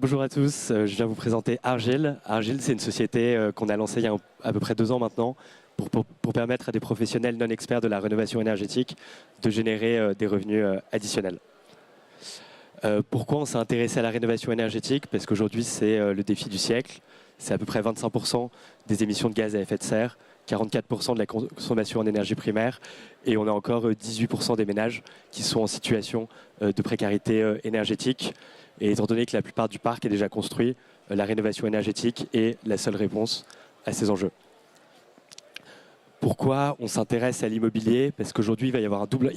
Bonjour à tous, je viens vous présenter Argile. Argile, c'est une société qu'on a lancée il y a à peu près 2 ans maintenant pour permettre à des professionnels non experts de la rénovation énergétique de générer des revenus additionnels. Pourquoi on s'est intéressé à la rénovation énergétique? Parce qu'aujourd'hui, c'est le défi du siècle. C'est à peu près 25% des émissions de gaz à effet de serre, 44% de la consommation en énergie primaire, et on a encore 18% des ménages qui sont en situation de précarité énergétique. Et étant donné que la plupart du parc est déjà construit, la rénovation énergétique est la seule réponse à ces enjeux. Pourquoi on s'intéresse à l'immobilier? Parce qu'aujourd'hui, il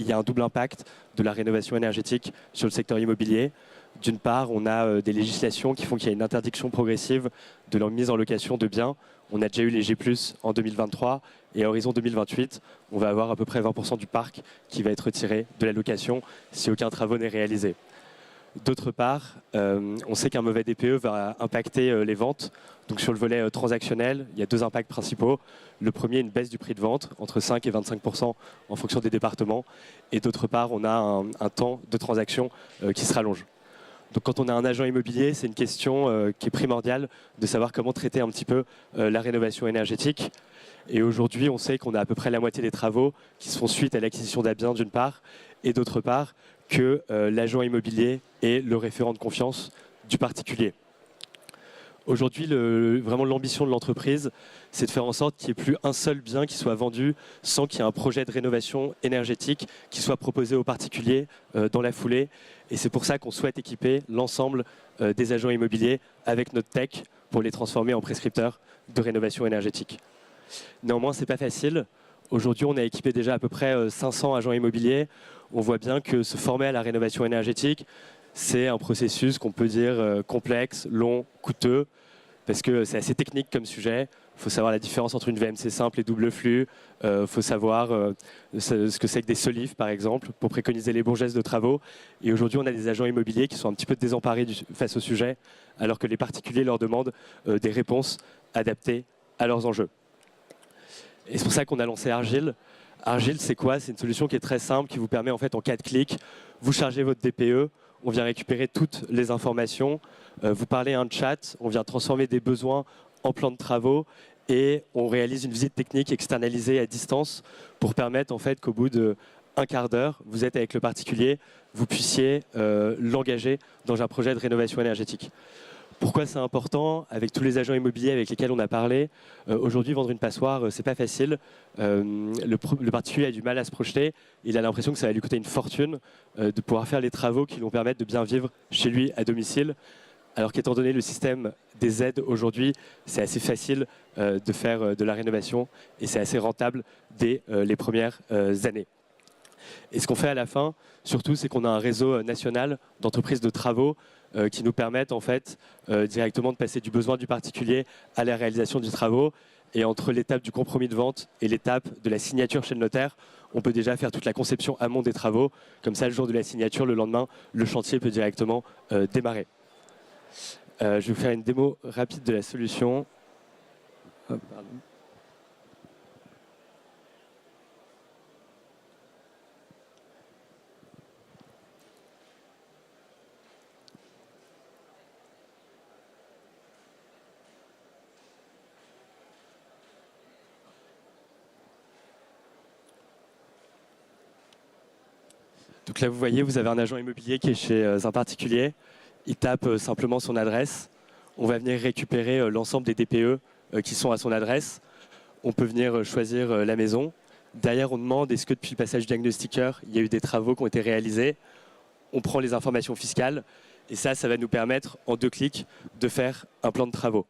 y a un double impact de la rénovation énergétique sur le secteur immobilier. D'une part, on a des législations qui font qu'il y a une interdiction progressive de la mise en location de biens. On a déjà eu les G+, en 2023 et à horizon 2028, on va avoir à peu près 20% du parc qui va être retiré de la location si aucun travaux n'est réalisé. D'autre part, on sait qu'un mauvais DPE va impacter les ventes. Donc sur le volet transactionnel, il y a 2 impacts principaux. Le premier, une baisse du prix de vente, entre 5 et 25% en fonction des départements. Et d'autre part, on a un temps de transaction qui se rallonge. Donc quand on a un agent immobilier, c'est une question qui est primordiale de savoir comment traiter un petit peu la rénovation énergétique. Et aujourd'hui, on sait qu'on a à peu près la moitié des travaux qui se font suite à l'acquisition d'un bien d'une part, et d'autre part que l'agent immobilier est le référent de confiance du particulier. Aujourd'hui, vraiment l'ambition de l'entreprise, c'est de faire en sorte qu'il n'y ait plus un seul bien qui soit vendu sans qu'il y ait un projet de rénovation énergétique qui soit proposé aux particuliers dans la foulée. Et c'est pour ça qu'on souhaite équiper l'ensemble des agents immobiliers avec notre tech pour les transformer en prescripteurs de rénovation énergétique. Néanmoins, ce n'est pas facile. Aujourd'hui, on a équipé déjà à peu près 500 agents immobiliers. On voit bien que se former à la rénovation énergétique, c'est un processus qu'on peut dire complexe, long, coûteux, parce que c'est assez technique comme sujet. Il faut savoir la différence entre une VMC simple et double flux. Il faut savoir ce que c'est que des solifs, par exemple, pour préconiser les bons gestes de travaux. Et aujourd'hui, on a des agents immobiliers qui sont un petit peu désemparés face au sujet, alors que les particuliers leur demandent des réponses adaptées à leurs enjeux. Et c'est pour ça qu'on a lancé Argile. Argile, c'est quoi? C'est une solution qui est très simple, qui vous permet en fait en 4 clics, vous chargez votre DPE, on vient récupérer toutes les informations, vous parlez à un chat, on vient transformer des besoins en plan de travaux et on réalise une visite technique externalisée à distance pour permettre en fait qu'au bout d'1 quart d'heure, vous êtes avec le particulier, vous puissiez l'engager dans un projet de rénovation énergétique. Pourquoi c'est important? Avec tous les agents immobiliers avec lesquels on a parlé, aujourd'hui vendre une passoire, c'est pas facile. Le particulier a du mal à se projeter. Il a l'impression que ça va lui coûter une fortune de pouvoir faire les travaux qui vont permettre de bien vivre chez lui à domicile. Alors qu'étant donné le système des aides aujourd'hui, c'est assez facile de faire de la rénovation et c'est assez rentable dès les premières années. Et ce qu'on fait à la fin, surtout, c'est qu'on a un réseau national d'entreprises de travaux qui nous permettent en fait directement de passer du besoin du particulier à la réalisation du travaux. Et entre l'étape du compromis de vente et l'étape de la signature chez le notaire, on peut déjà faire toute la conception amont des travaux. Comme ça, le jour de la signature, le lendemain, le chantier peut directement démarrer. Je vais vous faire une démo rapide de la solution. Hop, pardon. Donc là, vous voyez, vous avez un agent immobilier qui est chez un particulier. Il tape simplement son adresse. On va venir récupérer l'ensemble des DPE qui sont à son adresse. On peut venir choisir la maison. Derrière, on demande est-ce que depuis le passage du diagnostiqueur, il y a eu des travaux qui ont été réalisés. On prend les informations fiscales. Et ça va nous permettre, en 2 clics, de faire un plan de travaux.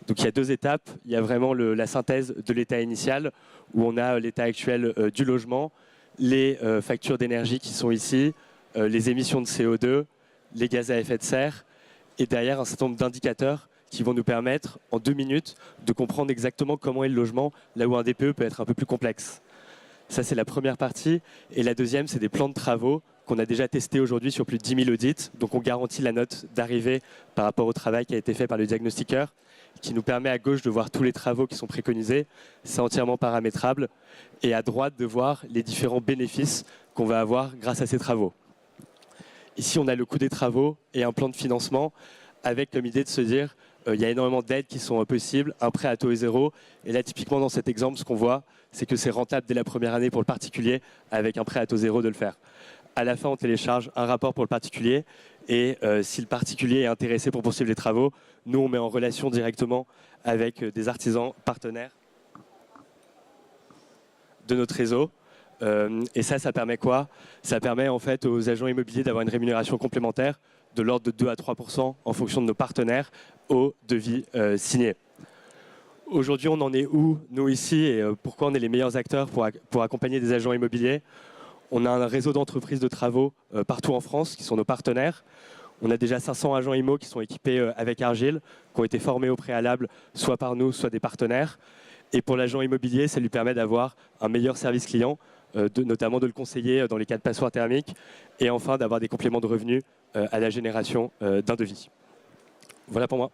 Donc il y a 2 étapes. Il y a vraiment la synthèse de l'état initial, où on a l'état actuel du logement, les factures d'énergie qui sont ici, les émissions de CO2, les gaz à effet de serre, et derrière un certain nombre d'indicateurs qui vont nous permettre, en 2 minutes, de comprendre exactement comment est le logement, là où un DPE peut être un peu plus complexe. Ça, c'est la première partie. Et la deuxième, c'est des plans de travaux qu'on a déjà testés aujourd'hui sur plus de 10 000 audits. Donc on garantit la note d'arrivée par rapport au travail qui a été fait par le diagnostiqueur, qui nous permet à gauche de voir tous les travaux qui sont préconisés. C'est entièrement paramétrable. Et à droite, de voir les différents bénéfices qu'on va avoir grâce à ces travaux. Ici, on a le coût des travaux et un plan de financement avec comme idée de se dire il y a énormément d'aides qui sont possibles, un prêt à taux zéro. Et là, typiquement, dans cet exemple, ce qu'on voit, c'est que c'est rentable dès la première année pour le particulier, avec un prêt à taux zéro, de le faire. À la fin, on télécharge un rapport pour le particulier. Et si le particulier est intéressé pour poursuivre les travaux, nous, on met en relation directement avec des artisans partenaires de notre réseau. Et ça permet quoi? Ça permet en fait aux agents immobiliers d'avoir une rémunération complémentaire de l'ordre de 2 à 3% en fonction de nos partenaires au devis signé. Aujourd'hui, on en est où, nous ici, et pourquoi on est les meilleurs acteurs pour accompagner des agents immobiliers? On a un réseau d'entreprises de travaux partout en France qui sont nos partenaires. On a déjà 500 agents IMO qui sont équipés avec Argile, qui ont été formés au préalable, soit par nous, soit des partenaires. Et pour l'agent immobilier, ça lui permet d'avoir un meilleur service client, notamment de le conseiller dans les cas de passoire thermique, et enfin d'avoir des compléments de revenus à la génération d'un devis. Voilà pour moi.